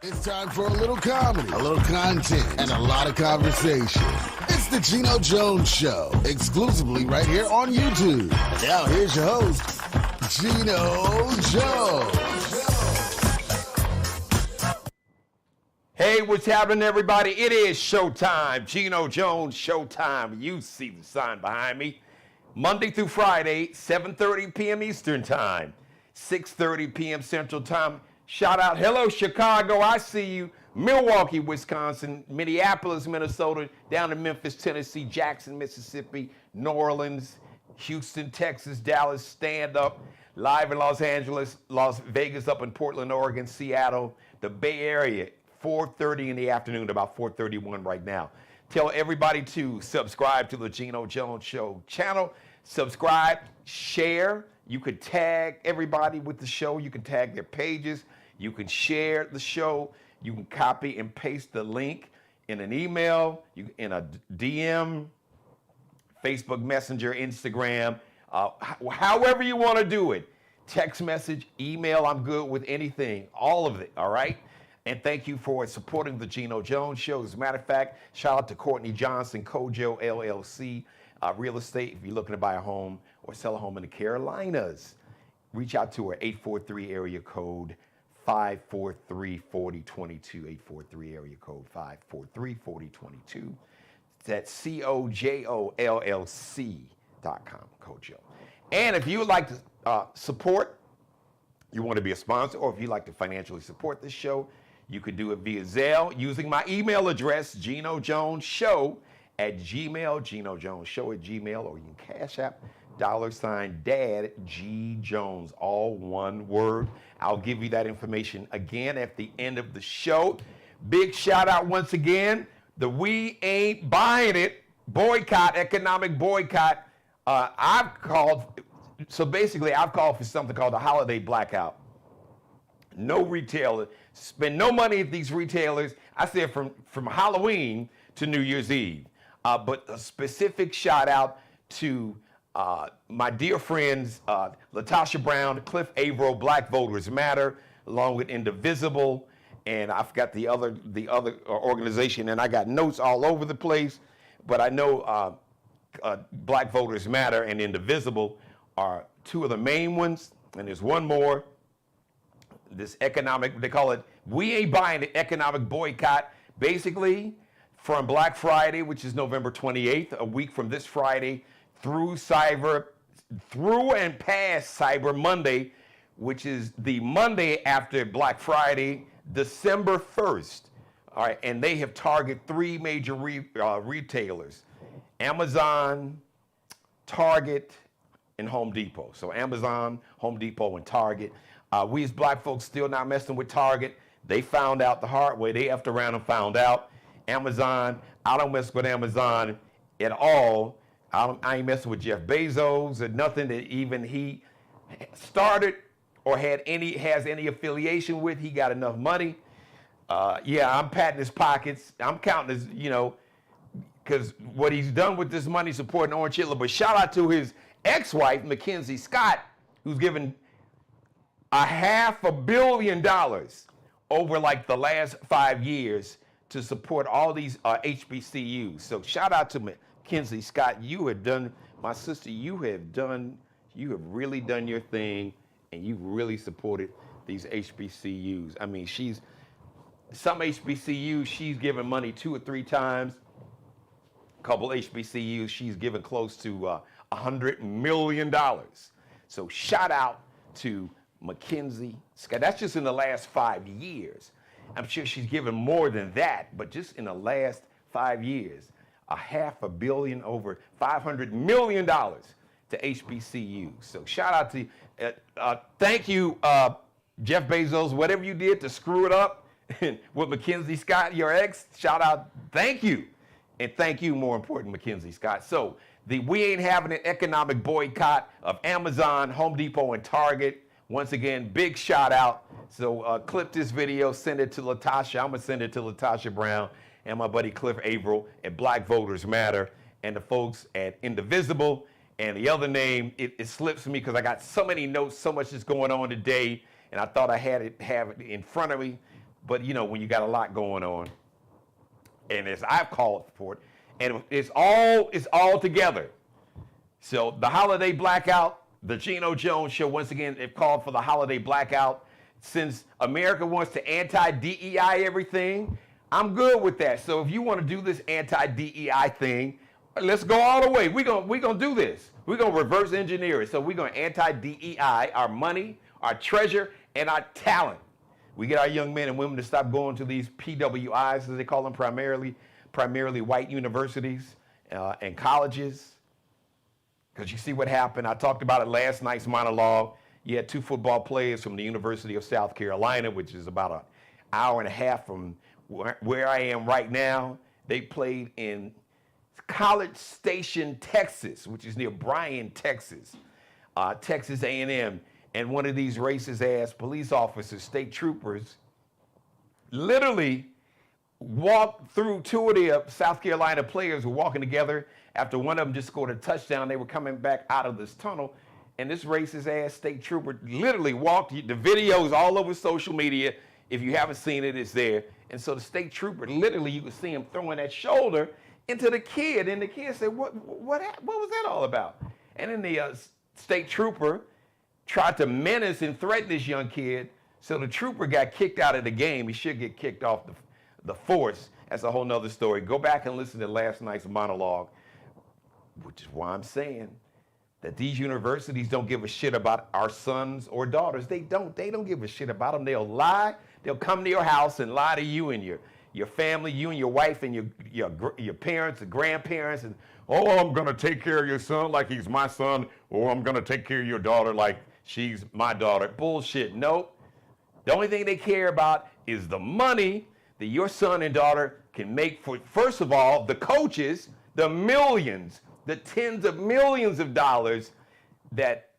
It's time for a little comedy, a little content, and a lot of conversation. It's the Geno Jones Show, exclusively right here on YouTube. Now here's your host, Geno Jones. Hey, what's happening, everybody? It is showtime. Geno Jones Showtime. You see the sign behind me. Monday through Friday, 7:30 p.m. Eastern Time, 6:30 p.m. Central Time. Shout out, hello, Chicago, I see you. Milwaukee, Wisconsin, Minneapolis, Minnesota, down to Memphis, Tennessee, Jackson, Mississippi, New Orleans, Houston, Texas, Dallas, stand up, live in Los Angeles, Las Vegas, up in Portland, Oregon, Seattle, the Bay Area, 4:30 in the afternoon, about 4:31 right now. Tell everybody to subscribe to the Geno Jones Show channel. Subscribe, share. You could tag everybody with the show. You can tag their pages. You can share the show. You can copy and paste the link in an email, in a DM, Facebook Messenger, Instagram, however you want to do it. Text message, email, I'm good with anything, all of it, all right? And thank you for supporting the Geno Jones Show. As a matter of fact, shout out to Courtney Johnson, Kojo LLC, Real Estate. If you're looking to buy a home or sell a home in the Carolinas, reach out to her, 843 area code 543-4022, 843 area code 543-4022. That's COJOLLC.com, Kojo. And if you would like to support, you want to be a sponsor, or if you'd like to financially support this show, you can do it via Zelle using my email address, GenoJonesShow@gmail, GenoJonesShow@gmail, or you can Cash App $Dad G Jones, all one word. I'll give you that information again at the end of the show. Big shout out once again, the We Ain't Buying It boycott, economic boycott. I've called for something called a holiday blackout. No retailer, spend no money at these retailers. I said from Halloween to New Year's Eve. But a specific shout out to my dear friends, Latasha Brown, Cliff Averill, Black Voters Matter, along with Indivisible, and I forgot the other organization, and I got notes all over the place, but I know Black Voters Matter and Indivisible are two of the main ones, and there's one more. This economic, they call it, We Ain't Buying It economic boycott, basically from Black Friday, which is November 28th, a week from this Friday, through and past Cyber Monday, which is the Monday after Black Friday, December 1st. All right, and they have targeted three major retailers: Amazon, Target, and Home Depot. So Amazon, Home Depot, and Target. We as black folks still not messing with Target. They found out the hard way. They effed around and found out. Amazon, I don't mess with Amazon at all. I ain't messing with Jeff Bezos or nothing that even he started or has any affiliation with. He got enough money. I'm patting his pockets. I'm counting his, because what he's done with this money supporting Orange Hitler. But shout out to his ex-wife, Mackenzie Scott, who's given $500 million over like the last 5 years to support all these HBCUs. So shout out to Mackenzie Scott. You have done, my sister, you have really done your thing, and you've really supported these HBCUs. I mean, some HBCUs, she's given money 2 or 3 times. A couple HBCUs, she's given close to $100 million. So shout out to Mackenzie Scott. That's just in the last 5 years. I'm sure she's given more than that, but just in the last 5 years, $500 million, over $500 million to HBCUs. So shout out to, thank you, Jeff Bezos, whatever you did to screw it up with Mackenzie Scott, your ex, shout out, thank you. And thank you, more important, Mackenzie Scott. So we ain't having an economic boycott of Amazon, Home Depot, and Target. Once again, big shout out. So clip this video, send it to Latasha. I'm going to send it to Latasha Brown and my buddy Cliff Averill at Black Voters Matter and the folks at Indivisible. And the other name, it slips me because I got so many notes, so much is going on today, and I thought I have it in front of me. But when you got a lot going on, and as I've called for it, and it's all together. So the holiday blackout, the Geno Jones Show, once again, they've called for the holiday blackout. Since America wants to anti-DEI everything, I'm good with that. So if you want to do this anti-DEI thing, let's go all the way. We're gonna do this. We're gonna reverse engineer it. So we're gonna anti-DEI our money, our treasure, and our talent. We get our young men and women to stop going to these PWIs, as they call them, primarily white universities and colleges. Because you see what happened. I talked about it last night's monologue. You had 2 football players from the University of South Carolina, which is about an hour and a half from where I am right now. They played in College Station, Texas, which is near Bryan, Texas, Texas A&M. And one of these racist-ass police officers, state troopers, literally walked through 2 of the South Carolina players were walking together after one of them just scored a touchdown. They were coming back out of this tunnel, and this racist-ass state trooper literally walked. The video is all over social media. If you haven't seen it, it's there. And so the state trooper, literally, you could see him throwing that shoulder into the kid, and the kid said, what was that all about? And then the state trooper tried to menace and threaten this young kid, so the trooper got kicked out of the game. He should get kicked off the force. That's a whole nother story. Go back and listen to last night's monologue, which is why I'm saying that these universities don't give a shit about our sons or daughters. They don't give a shit about them. They'll lie. They'll come to your house and lie to you and your family, you and your wife and your parents and grandparents, and I'm gonna take care of your son like he's my son, or I'm gonna take care of your daughter like she's my daughter. Bullshit. Nope. The only thing they care about is the money that your son and daughter can make for, first of all, the coaches, the millions, the tens of millions of dollars that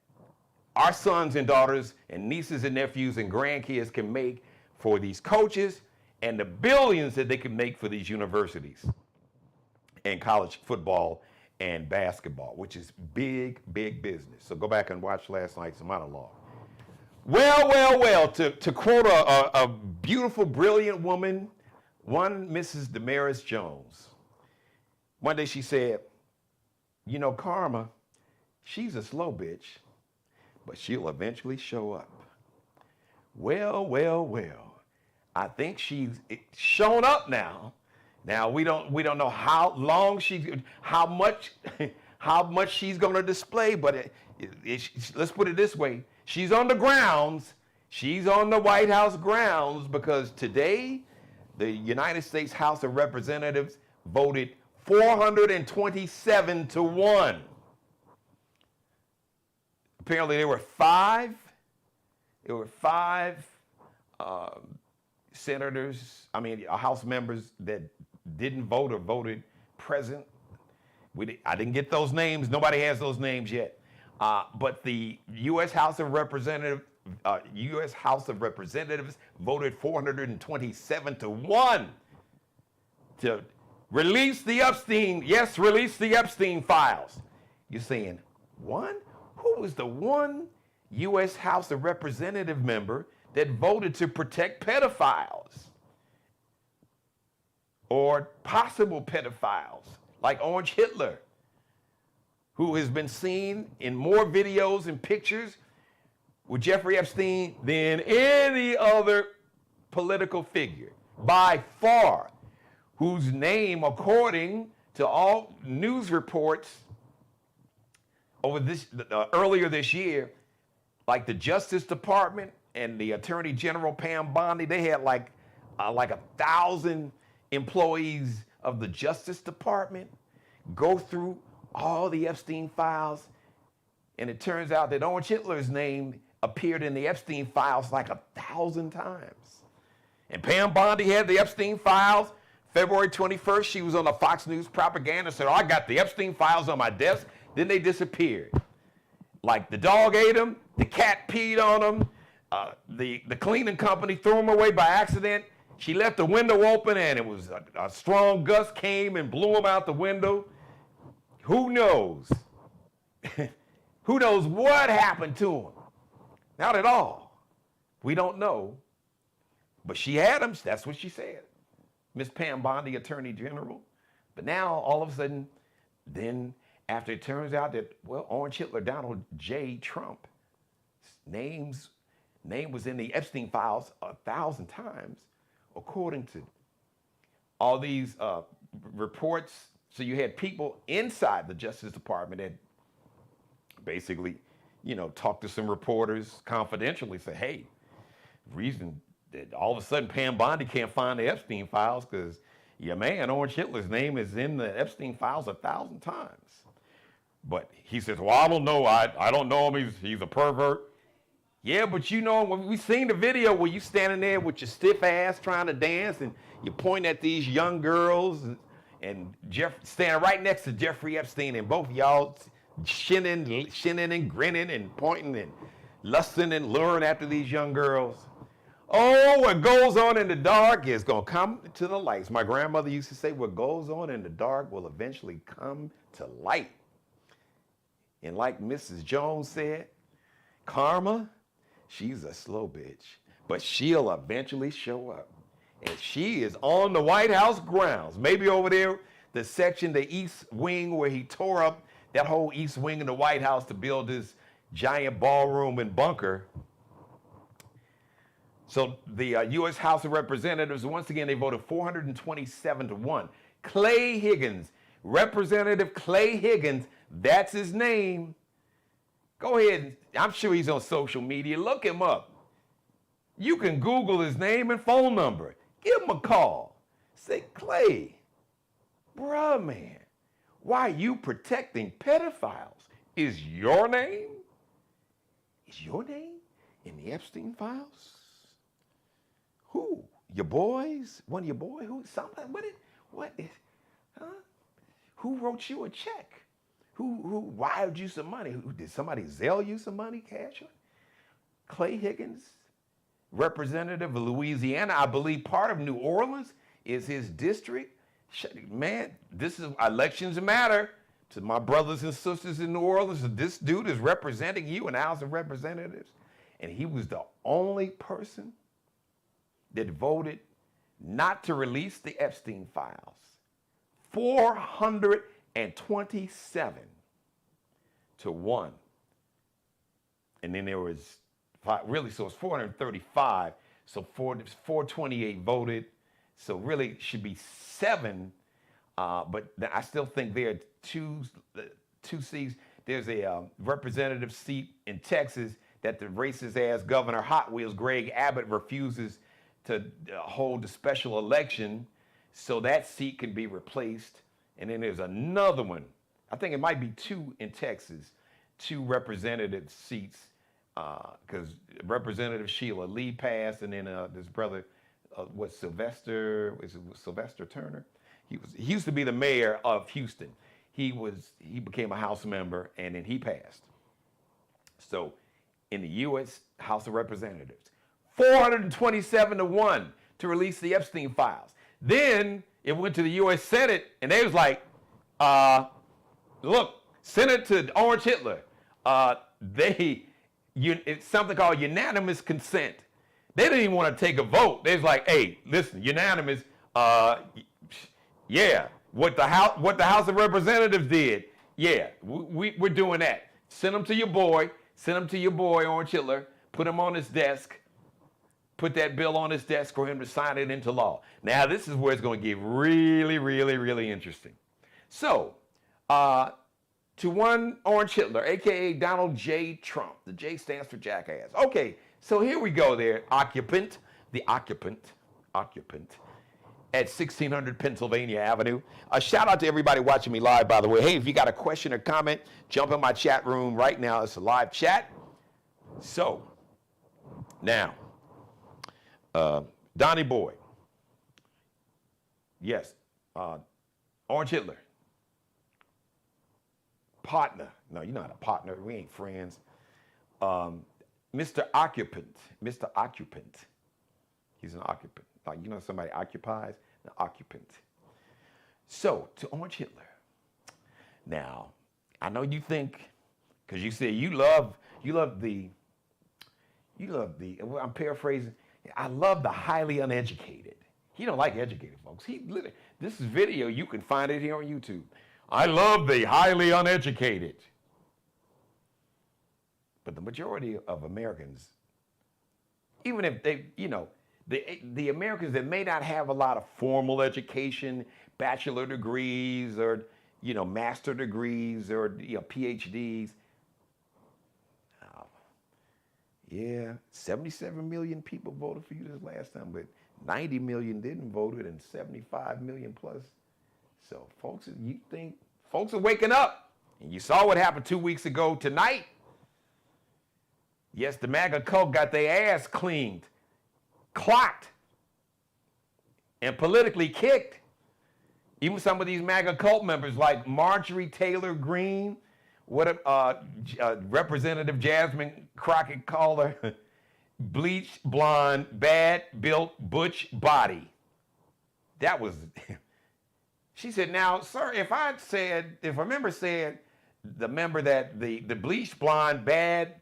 our sons and daughters and nieces and nephews and grandkids can make for these coaches, and the billions that they can make for these universities and college football and basketball, which is big, big business. So go back and watch last night's monologue. Well, to quote a beautiful, brilliant woman, one Mrs. Damaris Jones. One day she said, karma, she's a slow bitch, but she'll eventually show up. Well. I think she's shown up now. Now we don't know how long how much she's going to display, but let's put it this way: she's on the grounds. She's on the White House grounds because today the United States House of Representatives voted 427 to 1. Apparently there were five House members that didn't vote or voted present. I didn't get those names. Nobody has those names yet. But the U.S. House of Representatives voted 427 to 1 to release the EPSTEIN files. You're saying, one? Who was the one U.S. House of Representative member that voted to protect pedophiles or possible pedophiles like Orange Hitler, who has been seen in more videos and pictures with Jeffrey Epstein than any other political figure by far, whose name, according to all news reports earlier this year, like the Justice Department and the Attorney General Pam Bondi, they had like 1,000 employees of the Justice Department go through all the Epstein files, and it turns out that Orange Hitler's name appeared in the Epstein files like 1,000 times. And Pam Bondi had the Epstein files. February 21st, she was on the Fox News propaganda, said, I got the Epstein files on my desk. Then they disappeared. Like the dog ate them, the cat peed on them, the cleaning company threw them away by accident. She left the window open and it was a strong gust came and blew them out the window. Who knows? Who knows what happened to them? Not at all. We don't know. But she had him. That's what she said. Miss Pam Bondi, Attorney General. But now, all of a sudden, then after it turns out that, well, Orange Hitler, Donald J. Trump, name was in the Epstein files 1,000 times, according to all these reports. So you had people inside the Justice Department that basically, talked to some reporters confidentially, say, hey, reason that all of a sudden Pam Bondi can't find the Epstein files because your man, Orange Hitler's name is in the Epstein files 1,000 times. But he says, well, I don't know. I don't know him. He's a pervert. Yeah, but when we seen the video where you standing there with your stiff ass trying to dance and you're pointing at these young girls and Jeff standing right next to Jeffrey Epstein and both y'all shinning and grinning and pointing and lusting and luring after these young girls. Oh, what goes on in the dark is going to come to the light. My grandmother used to say, what goes on in the dark will eventually come to light. And like Mrs. Jones said, karma, she's a slow bitch, but she'll eventually show up. And she is on the White House grounds, maybe over there, the section, the East Wing, where he tore up that whole East Wing in the White House to build this giant ballroom and bunker. So the U.S. House of Representatives, once again, they voted 427-1. Clay Higgins, Representative Clay Higgins, that's his name. Go ahead, I'm sure he's on social media. Look him up. You can Google his name and phone number. Give him a call. Say, Clay, bruh, man, why are you protecting pedophiles? Is your name in the Epstein files? Who? Your boys? One of your boys? Who? Somebody? What is? Huh? Who wrote you a check? Who wired you some money? Did somebody Zelle you some money, cash? Clay Higgins, representative of Louisiana, I believe part of New Orleans is his district. Man, this is elections matter to my brothers and sisters in New Orleans. This dude is representing you in the House of Representatives, and he was the only person that voted not to release the Epstein files. 427-1. And then there was so it's 435. So 428 voted. So really it should be 7. But I still think there are two seats. There's a representative seat in Texas that the racist ass Governor Hot Wheels Greg Abbott refuses to hold a special election, so that seat can be replaced. And then there's another one. I think it might be 2 in Texas, 2 representative seats, because Representative Sheila Lee passed, and then this brother, Sylvester Turner? He used to be the mayor of Houston. He became a House member, and then he passed. So in the U.S. House of Representatives, 427-1 to release the Epstein files. Then it went to the U.S. Senate, and they was like, look, send it to Orange Hitler. It's something called unanimous consent. They didn't even want to take a vote. They was like, hey, listen, unanimous, yeah, what the House of Representatives did, yeah, we're doing that. Send them to your boy, Orange Hitler, put him on his desk, put that bill on his desk for him to sign it into law. Now, this is where it's going to get really, really, really interesting. So, to one Orange Hitler, a.k.a. Donald J. Trump. The J stands for jackass. Okay, so here we go there. The occupant at 1600 Pennsylvania Avenue. A shout out to everybody watching me live, by the way. Hey, if you got a question or comment, jump in my chat room right now. It's a live chat. So, now, Donnie Boy. Yes, Orange Hitler. Partner. No, you're not a partner. We ain't friends. Mr. Occupant. He's an occupant. Like, somebody occupies, an occupant. So, to Orange Hitler. Now, I know you think, because you said you love the, I'm paraphrasing, I love the highly uneducated. He don't like educated folks. This is video. You can find it here on YouTube. I love the highly uneducated. But the majority of Americans, even if they, the Americans that may not have a lot of formal education, bachelor degrees or, master degrees or, PhDs, yeah, 77 million people voted for you this last time, but 90 million didn't vote it and 75 million plus. So folks, you think folks are waking up. And you saw what happened 2 weeks ago tonight. Yes, the MAGA cult got their ass cleaned, clocked, and politically kicked. Even some of these MAGA cult members like Marjorie Taylor Greene, Representative Jasmine Crockett called her, bleached, blonde, bad-built, butch body. That was, she said, now, sir, if a member said, the member that the bleached blonde bad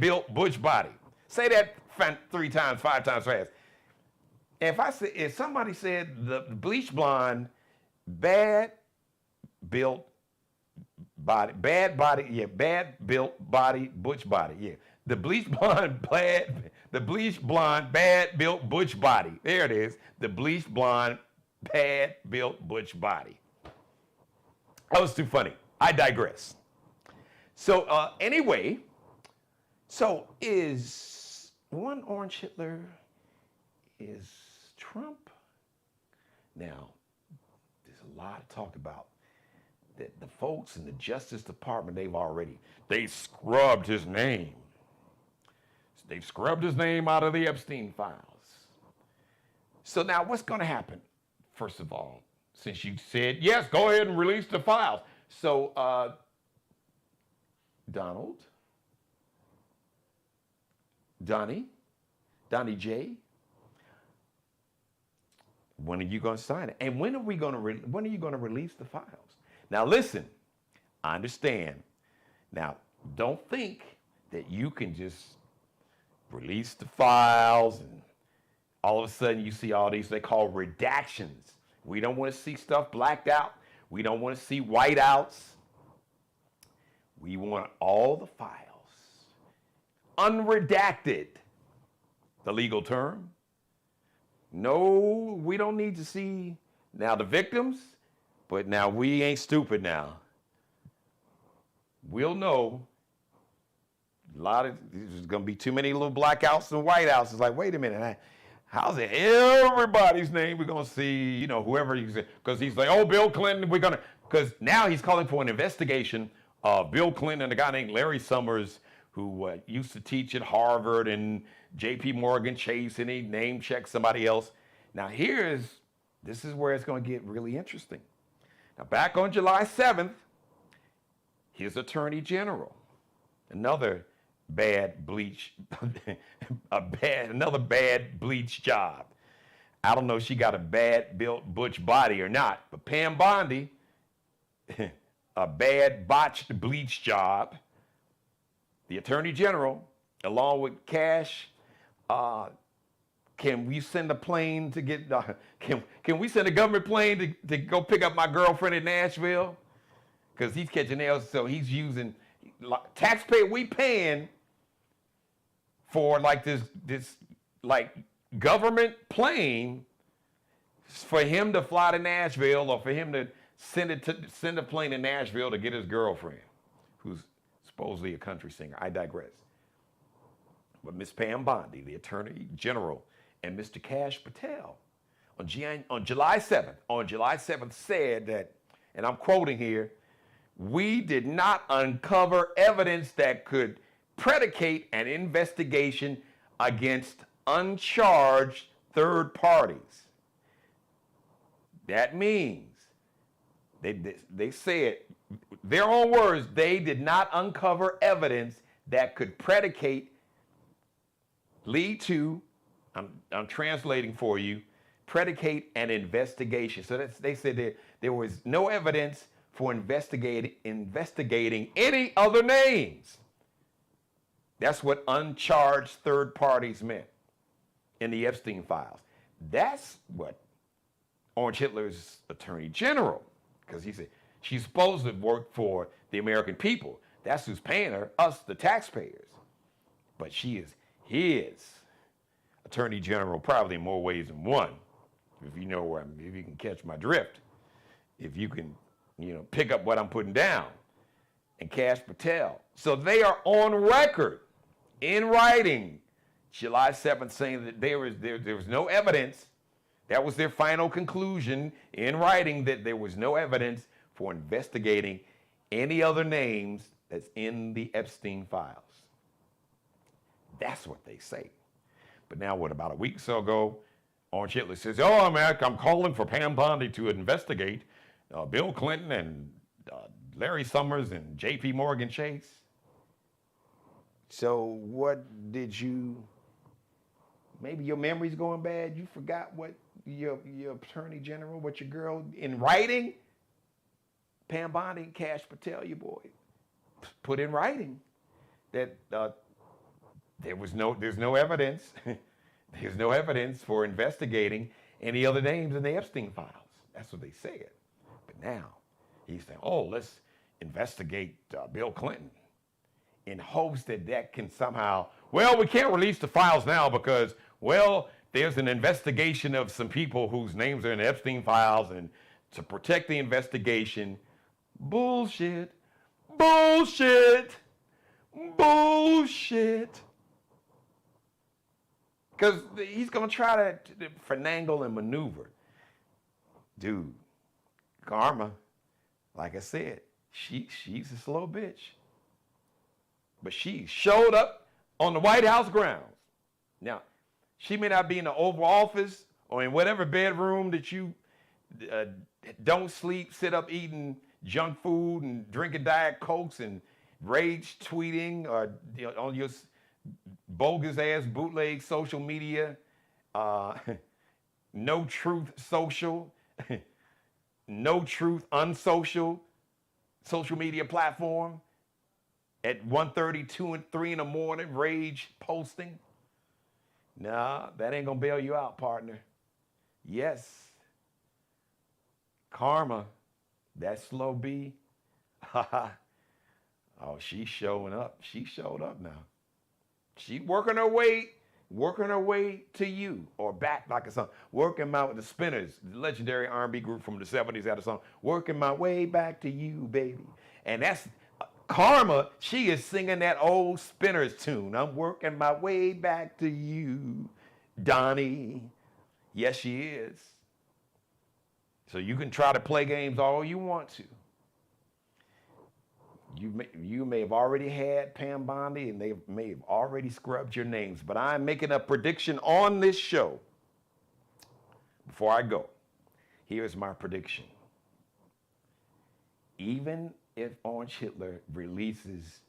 built butch body. Say that 3 times, 5 times fast. If somebody said the bleached blonde bad built body, bad built body, butch body, yeah. The bleached blonde bad built butch body. There it is. The bleached blonde bad built butch body. That was too funny. I digress. So anyway, so is one orange Hitler, is Trump? Now, there's a lot to talk about. That the folks in the Justice Department, they scrubbed his name. They've scrubbed his name out of the Epstein files. So now what's going to happen? First of all, since you said, yes, go ahead and release the files. So, Donnie J, when are you going to sign it? And when are you going to release the files? Now listen, I understand. Now, don't think that you can just release the files and all of a sudden you see all these, they call redactions. We don't want to see stuff blacked out. We don't want to see whiteouts. We want all the files unredacted, the legal term. No, we don't need to see now the victims, but now we ain't stupid now. We'll know there's going to be too many little blackouts and whiteouts. It's like, wait a minute, how's it everybody's name we're going to see, whoever you say, because he's like, oh, Bill Clinton, because now he's calling for an investigation of Bill Clinton and a guy named Larry Summers, who used to teach at Harvard and J.P. Morgan Chase, and he name checked somebody else. Now this is where it's going to get really interesting. Now back on July 7th, his Attorney General, another bad bleach job. I don't know if she got a bad built butch body or not, but Pam Bondi, a bad botched bleach job. The Attorney General, along with Cash, can we send a plane to get? Can we send a government plane to go pick up my girlfriend in Nashville? Because he's catching nails, so he's using taxpayer. We paying for like this like government plane for him to fly to Nashville, or for him to send a plane to Nashville to get his girlfriend, who's supposedly a country singer. I digress. But Miss Pam Bondi, the Attorney General, and Mr. Kash Patel on July 7th said that, and I'm quoting here, we did not uncover evidence that could predicate an investigation against uncharged third parties. That means, they said, their own words, they did not uncover evidence that could lead to, I'm translating for you, predicate an investigation. So they said there was no evidence for investigating any other names. That's what uncharged third parties meant in the Epstein files. That's what Orange Hitler's attorney general, because he said she's supposed to work for the American people. That's who's paying her, us, the taxpayers. But she is his attorney general, probably in more ways than one. If you know where if you can catch my drift, if you can, pick up what I'm putting down, and Kash Patel. So they are on record, in writing, July 7th, saying that there was no evidence. That was their final conclusion in writing, that there was no evidence for investigating any other names that's in the Epstein files. That's what they say. But now, about a week or so ago, Orange Hitler says, oh, man, I'm calling for Pam Bondi to investigate Bill Clinton and Larry Summers and J.P. Morgan Chase. So what did you, maybe your memory's going bad, you forgot what your attorney general, what your girl in writing, Pam Bondi and Kash Patel, your boy, put in writing that there's no evidence. There's no evidence for investigating any other names in the Epstein files. That's what they said. But now he's saying, oh, let's investigate Bill Clinton, in hopes that can somehow, well, we can't release the files now because, well, there's an investigation of some people whose names are in the Epstein files, and to protect the investigation. Bullshit. Bullshit. Bullshit. Because he's going to try to finagle and maneuver. Dude, karma, like I said, she's a slow bitch. But she showed up on the White House grounds. Now, she may not be in the Oval Office or in whatever bedroom that you don't sleep, sit up eating junk food and drinking Diet Cokes and rage tweeting or on your bogus ass bootleg social media, no truth social, no truth unsocial social media platform at 1:30, 2 and 3 in the morning, rage posting. Nah, that ain't gonna bail you out, partner. Yes, karma, that slow B. Oh, she's showing up. She showed up now. She's working her way to you, or back like a song. Working my the Spinners, the legendary R&B group from the 70s, had a song, working my way back to you, baby. And that's karma. She is singing that old Spinners tune. I'm working my way back to you, Donnie. Yes, she is. So you can try to play games all you want to. You may have already had Pam Bondi, and they may have already scrubbed your names, but I'm making a prediction on this show. Before I go, here's my prediction. Even if Orange Hitler releases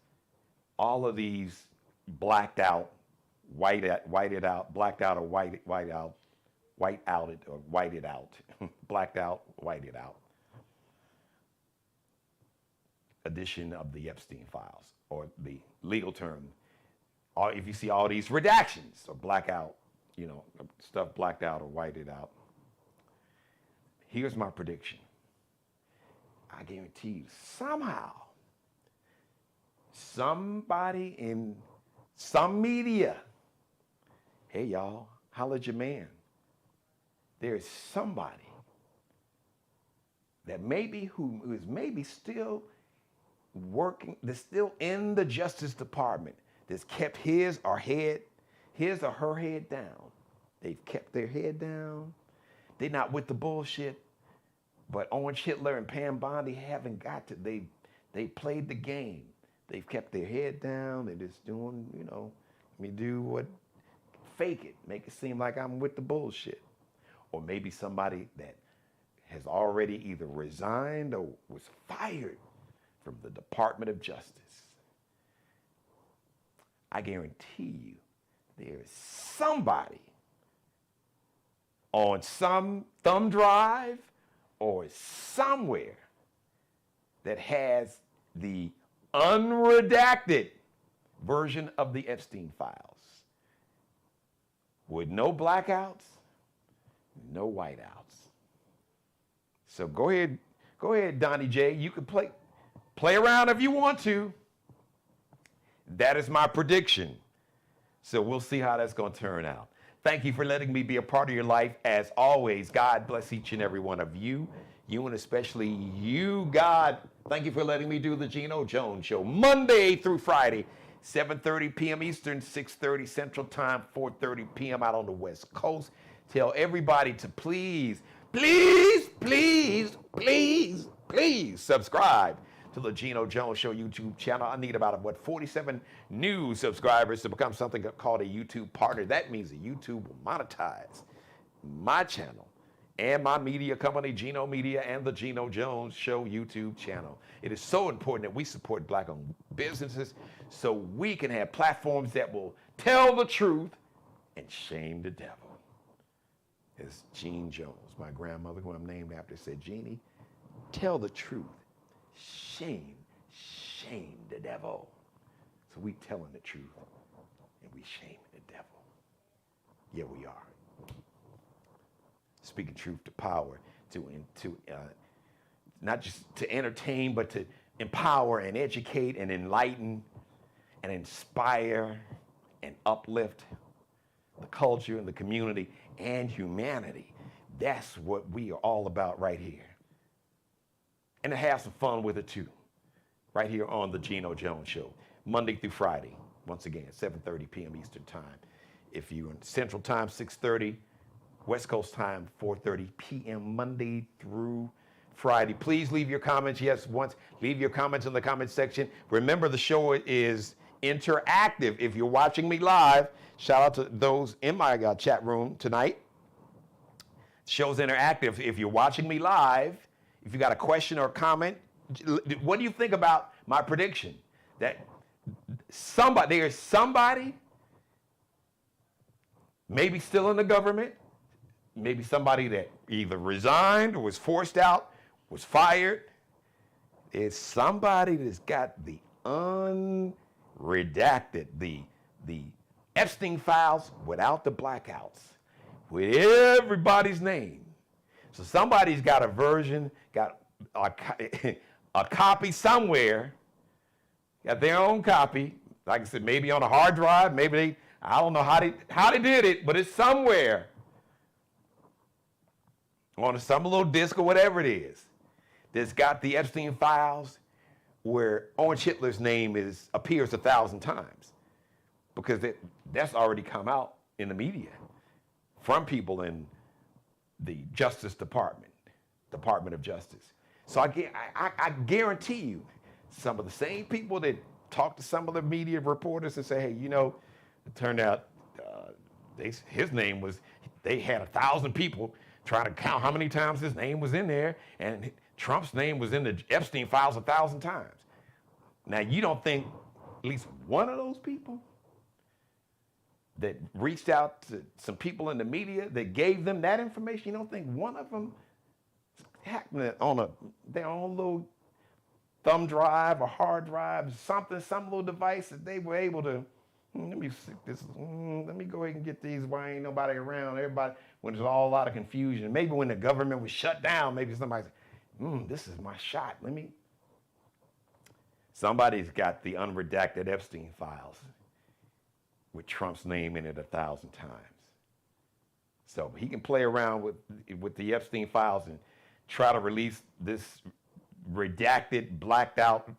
all of these blacked out, whited out, blacked out or whited out, blacked out, whited out edition of the Epstein files, or the legal term, or if you see all these redactions or blackout, stuff blacked out or whited out, here's my prediction. I guarantee you, somehow, somebody in some media, hey y'all, holla at your man. There's somebody that who is maybe still working, that's still in the Justice Department, that's kept his or her head down. They've kept their head down. They're not with the bullshit. But Orange Hitler and Pam Bondi haven't got to. They played the game. They've kept their head down. They're just doing, let me do what, fake it, make it seem like I'm with the bullshit. Or maybe somebody that has already either resigned or was fired from the Department of Justice. I guarantee you there is somebody on some thumb drive or somewhere that has the unredacted version of the Epstein files with no blackouts, no whiteouts. So go ahead, Donnie J. You can play around if you want to. That is my prediction. So we'll see how that's going to turn out. Thank you for letting me be a part of your life. As always, God bless each and every one of you. You and especially you, God. Thank you for letting me do the Geno Jones Show Monday through Friday, 7:30 p.m. Eastern, 6:30 Central Time, 4:30 p.m. out on the West Coast. Tell everybody to please subscribe to the Geno Jones Show YouTube channel. I need about 47 new subscribers to become something called a YouTube partner. That means that YouTube will monetize my channel and my media company, Geno Media, and the Geno Jones Show YouTube channel. It is so important that we support Black-owned businesses so we can have platforms that will tell the truth and shame the devil. It's Gene Jones, my grandmother, who I'm named after, said, Jeannie, tell the truth. Shame the devil. So we telling the truth and we shaming the devil. Yeah, we are. Speaking truth to power, to not just to entertain, but to empower and educate and enlighten and inspire and uplift the culture and the community and humanity. That's what we are all about right here. And to have some fun with it too, right here on the Geno Jones Show, Monday through Friday, once again, 7:30 p.m. Eastern Time. If you're in Central Time, 6:30, West Coast Time, 4:30 p.m. Monday through Friday. Please leave your comments. Yes, leave your comments in the comment section. Remember, the show is interactive. If you're watching me live, shout out to those in my chat room tonight. Show's interactive. If you're watching me live, if you got a question or a comment, what do you think about my prediction? That there's somebody, maybe still in the government, maybe somebody that either resigned or was forced out, was fired. It's somebody that's got the unredacted, the EPSTEIN files without the blackouts, with everybody's name. So somebody's got a version, got a copy somewhere, got their own copy. Like I said, maybe on a hard drive, maybe I don't know how they did it, but it's somewhere on some little disc or whatever it is that's got the Epstein files where Orange Hitler's name appears 1,000 times, because that's already come out in the media from people in the Justice Department of Justice. So I guarantee you, some of the same people that talk to some of the media reporters and say, hey, it turned out his name they had 1,000 people trying to count how many times his name was in there, and Trump's name was in the Epstein files 1,000 times. Now, you don't think at least one of those people that reached out to some people in the media that gave them that information, you don't think one of them happened on their own little thumb drive or hard drive, some little device that they were able to, let me go ahead and get these while ain't nobody around, everybody, when there's all a lot of confusion. Maybe when the government was shut down, maybe somebody said, this is my shot, somebody's got the unredacted Epstein files with Trump's name in it 1,000 times. So he can play around with the Epstein files and try to release this redacted, blacked out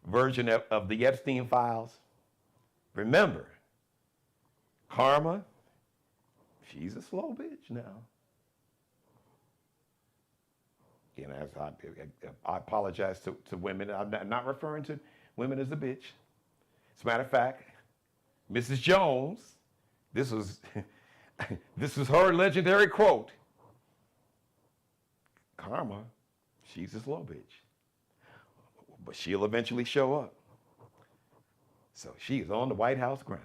version of the Epstein files. Remember, karma, she's a slow bitch now. As I apologize to women. I'm not referring to women as a bitch. As a matter of fact, Mrs. Jones, this was her legendary quote. Karma, she's a slow bitch, but she'll eventually show up. So she is on the White House grounds,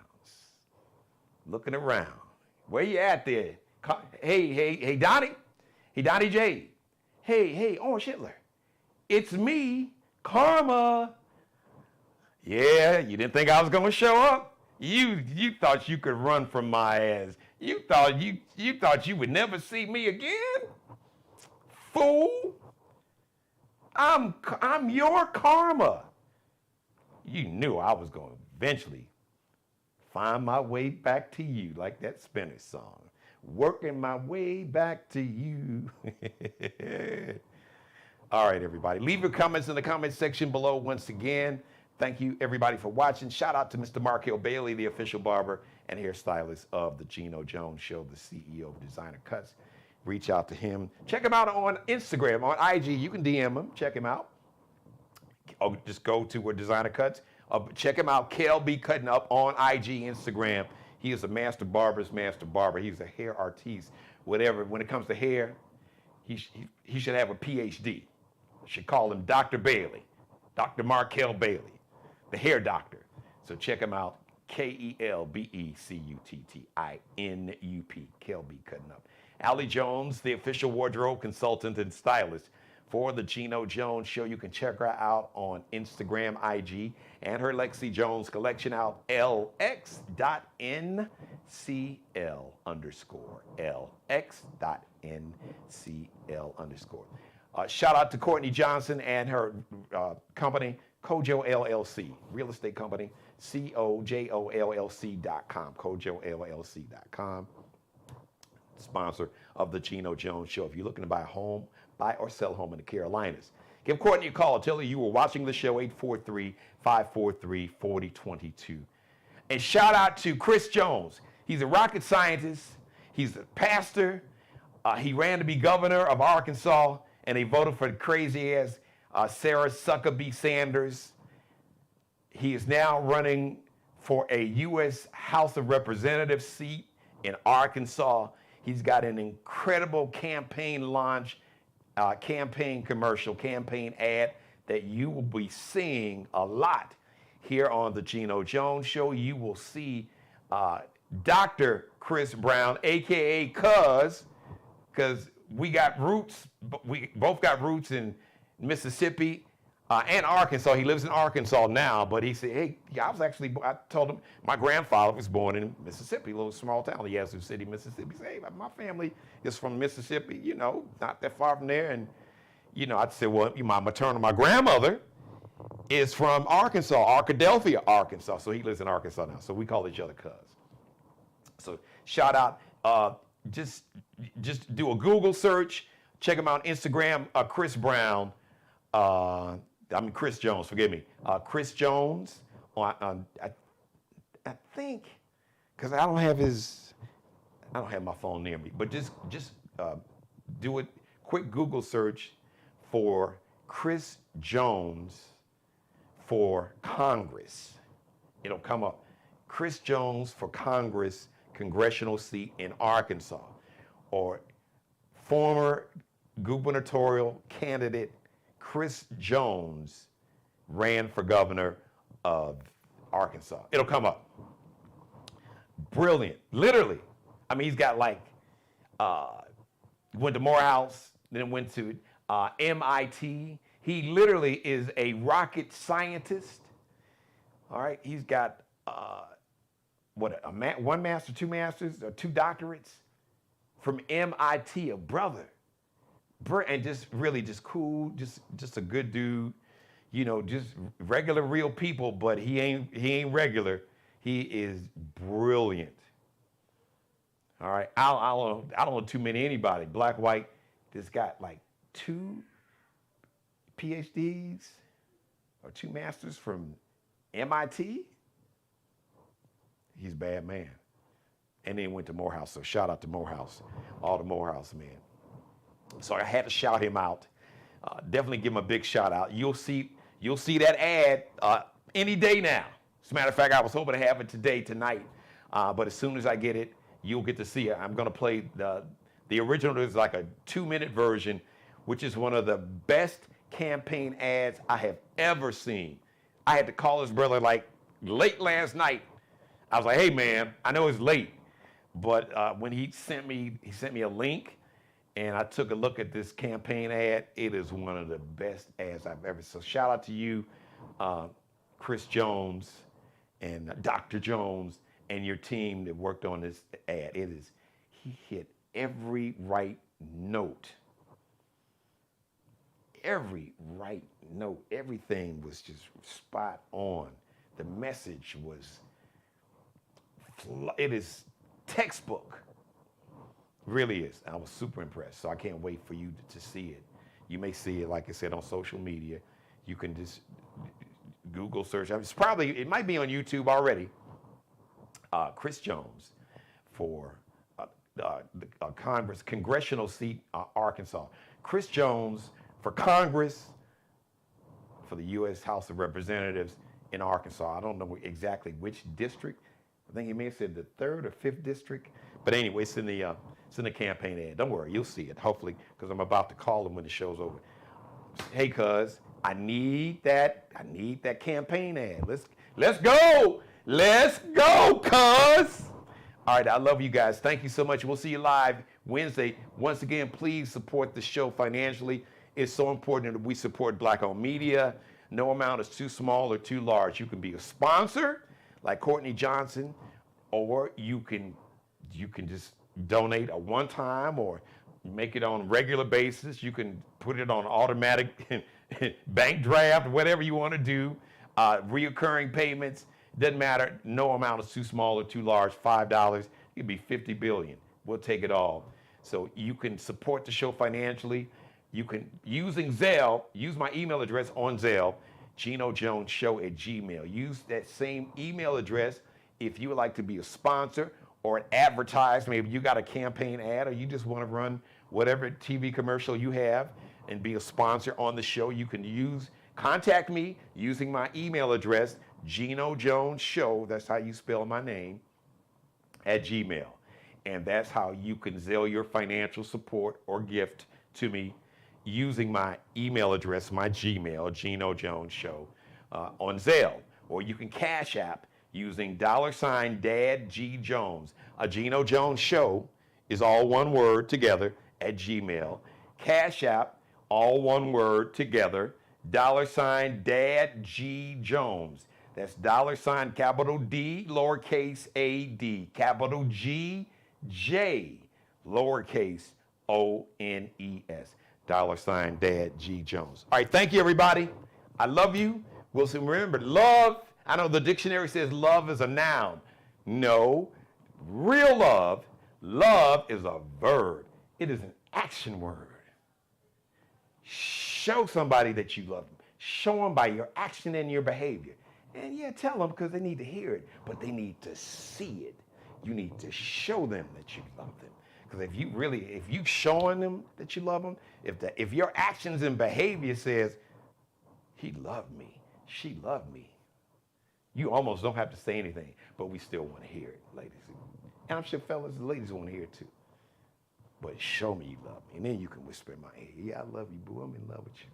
looking around. Where you at there? Hey, Donnie. Hey, Donnie J. Hey, Orange Hitler. It's me, Karma. Yeah, you didn't think I was gonna show up? You thought you could run from my ass. You thought you would never see me again? Fool. I'm your karma. You knew I was gonna eventually find my way back to you, like that Spanish song. Working my way back to you. All right, everybody. Leave your comments in the comment section below once again. Thank you, everybody, for watching. Shout out to Mr. Markel Bailey, the official barber and hairstylist of the Geno Jones Show, the CEO of Designer Cuts. Reach out to him. Check him out on Instagram, on IG. You can DM him. Check him out. Or just go to where Designer Cuts. Check him out, KLB Cutting Up on IG, Instagram. He is a master barber's master barber. He's a hair artiste. Whatever. When it comes to hair, he should have a PhD. Should call him Dr. Bailey, Dr. Markel Bailey, the hair doctor. So check him out, KELBECUTTINUP, KLB Cutting Up. Allie Jones, the official wardrobe consultant and stylist for the Geno Jones Show. You can check her out on Instagram, IG, and her Lexi Jones collection out, lx.ncl_, lx.ncl_. Shout out to Courtney Johnson and her company, Kojo LLC, real estate company, COJOLLC.com, KojoLLC.com. Sponsor of the Geno Jones Show. If you're looking to buy a home, buy or sell a home in the Carolinas, give Courtney a call. Tell her you were watching the show, 843-543-4022. And shout out to Chris Jones. He's a rocket scientist. He's a pastor. He ran to be governor of Arkansas, and they voted for the crazy ass Sarah Huckabee Sanders. He is now running for a U.S. House of Representatives seat in Arkansas. He's got an incredible campaign launch, campaign commercial, campaign ad that you will be seeing a lot here on the Geno Jones Show. You will see Dr. Chris Brown, a.k.a. Cuz, because we got roots, we both got roots in Mississippi and Arkansas. He lives in Arkansas now, but he said, hey, yeah, I told him my grandfather was born in Mississippi, a little small town, Yazoo City, Mississippi. He said, hey, my family is from Mississippi, not that far from there. And, I said, well, my grandmother is from Arkansas, Arkadelphia, Arkansas. So he lives in Arkansas now. So we call each other cuz. So shout out, just do a Google search, check him out on Instagram, Chris Brown. Chris Jones, forgive me. Chris Jones, I think, because I don't have my phone near me, but just do a quick Google search for Chris Jones for Congress. It'll come up. Chris Jones for Congress, congressional seat in Arkansas, or former gubernatorial candidate Chris Jones ran for governor of Arkansas. It'll come up. Brilliant. Literally. He's got went to Morehouse, then went to MIT. He literally is a rocket scientist. All right. He's got one master, two masters, or two doctorates from MIT, a brother. And just cool, just a good dude, just regular, real people, but he ain't regular. He is brilliant. All right, I don't know too many anybody, black, white, that's got 2 PhDs or 2 masters from MIT. He's a bad man. And then went to Morehouse, so shout out to Morehouse, all the Morehouse men. So I had to shout him out. Definitely give him a big shout out. You'll see that ad any day now. As a matter of fact, I was hoping to have it tonight. But as soon as I get it, you'll get to see it. I'm going to play the original. Is like a 2-minute version, which is one of the best campaign ads I have ever seen. I had to call his brother late last night. I was like, hey man, I know it's late, but when he sent me a link. And I took a look at this campaign ad. It is one of the best ads I've ever seen. So shout out to you, Chris Jones and Dr. Jones and your team that worked on this ad. He hit every right note. Every right note. Everything was just spot on. The message was, it is textbook. Really is. I was super impressed. So I can't wait for you to see it. You may see it, like I said, on social media. You can just Google search. It might be on YouTube already. Chris Jones for the congressional seat, Arkansas. Chris Jones for Congress, for the U.S. House of Representatives in Arkansas. I don't know exactly which district. I think he may have said the 3rd or 5th district. But anyway, it's in the campaign ad. Don't worry, you'll see it, hopefully, because I'm about to call him when the show's over. Hey, cuz, I need that campaign ad. Let's go. Let's go, cuz. All right, I love you guys. Thank you so much. We'll see you live Wednesday. Once again, please support the show financially. It's so important that we support Black-owned media. No amount is too small or too large. You can be a sponsor, like Courtney Johnson, or you can just donate a one-time or make it on a regular basis. You can put it on automatic bank draft, whatever you want to do. Reoccurring payments, doesn't matter. No amount is too small or too large. $5, it could be 50 billion. We'll take it all. So you can support the show financially. You can, using Zelle, use my email address on Zelle, GenoJonesShow@gmail. Use that same email address if you would like to be a sponsor or an advertiser. Maybe you got a campaign ad or you just want to run whatever TV commercial you have and be a sponsor on the show. You can contact me using my email address, GenoJonesShow, that's how you spell my name, @gmail. And that's how you can Zelle your financial support or gift to me using my email address, my Gmail, GenoJonesShow, on Zelle. Or you can Cash App using $DadGJones. A Geno Jones Show is all one word together @gmail. Cash App, all one word together, $DadGJones. That's $ capital D, lowercase a-d, capital G-J, lowercase O-N-E-S. $DadGJones. All right, thank you, everybody. I love you. We'll see. Remember, love, I know the dictionary says love is a noun. No, real love is a verb. It is an action word. Show somebody that you love them. Show them by your action and your behavior. And yeah, tell them because they need to hear it, but they need to see it. You need to show them that you love them. Because if you showing them that you love them, if your actions and behavior says, he loved me, she loved me, you almost don't have to say anything, but we still want to hear it, ladies. And I'm sure fellas and ladies want to hear it too. But show me you love me. And then you can whisper in my ear, yeah, I love you, boo. I'm in love with you.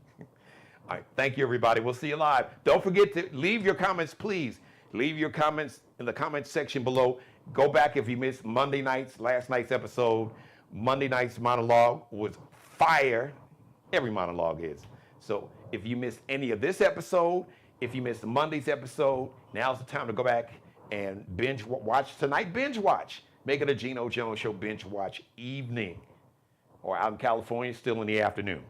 All right, thank you, everybody. We'll see you live. Don't forget to leave your comments, please. Leave your comments in the comments section below. Go back if you missed last night's episode. Monday night's monologue was fire. Every monologue is. So if you missed any of this episode, if you missed Monday's episode, now's the time to go back and binge watch tonight. Binge watch. Make it a Geno Jones Show binge watch evening. Or out in California, still in the afternoon.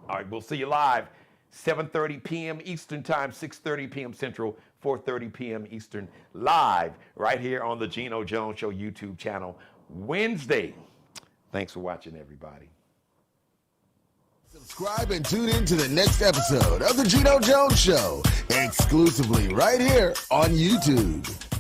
All right, we'll see you live, 7:30 p.m. Eastern Time, 6:30 p.m. Central, 4:30 p.m. Eastern, live right here on the Geno Jones Show YouTube channel, Wednesday. Thanks for watching, everybody. Subscribe and tune in to the next episode of the Geno Jones Show, exclusively right here on YouTube.